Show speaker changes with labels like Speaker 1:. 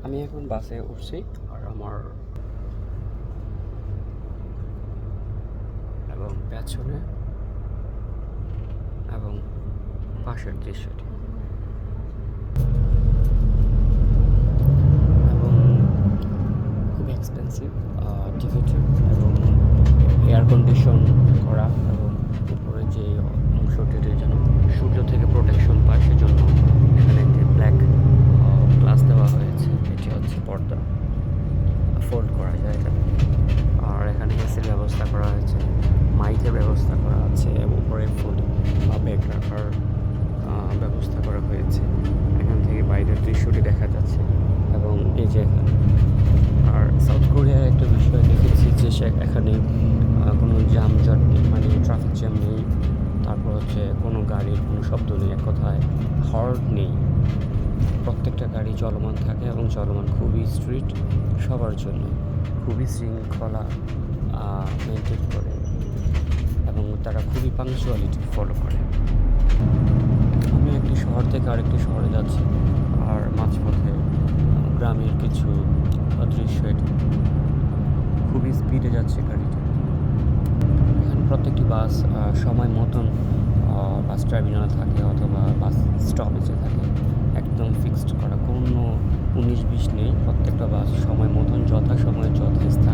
Speaker 1: আমি এখন বাসে উঠছি আর আমার এবং পেছনে এবং পাশের দৃশ্যটি এবং খুব এক্সপেন্সিভ টিকিট এবং এয়ার কন্ডিশন করা এবং উপরে যে অংশটিতে যেন সূর্য থেকে প্রোটেকশন পায় সেজন্য এখানে একটি ব্ল্যাক গ্লাস দেওয়া হয়েছে। এটি হচ্ছে পর্দা, ফোল্ড করা যায় এটা। আর এখানে এসির ব্যবস্থা করা হয়েছে, মাইকের ব্যবস্থা করা আছে, উপরে ফুড বা ব্যাগ রাখার ব্যবস্থা করা হয়েছে। এখান থেকে বাইরের দৃশ্যটি দেখা যাচ্ছে এবং এই যে এখানে। আর সাউথ কোরিয়ার একটা বিষয় দেখেছি যে এখানে কোনো যানজট নেই, মানে ট্রাফিক জ্যাম নেই, তারপর হচ্ছে কোনো গাড়ির কোনো শব্দ নেই, এক কথায় হর্ন নেই। প্রত্যেকটা গাড়ি চলমান থাকে এবং চলমান খুবই স্ট্রিট সবার জন্য, খুবই শৃঙ্খলা মেনটেন করে এবং তারা খুবই পাংচুয়ালিটি ফলো করে। আমি একটি শহর থেকে আরেকটি শহরে যাচ্ছি আর মাঝপথে গ্রামের কিছু দৃশ্য, এটি খুবই স্পিডে যাচ্ছে গাড়িটি। এখানে প্রত্যেকটি বাস সময় মতন বাস টার্মিনালে থাকে অথবা বাস স্টপেজে থাকে, একদম ফিক্সড করা, কোনো 19-20 নেই। প্রত্যেকটা বাস সময় মতন যথাসময়ে যথাস্থানে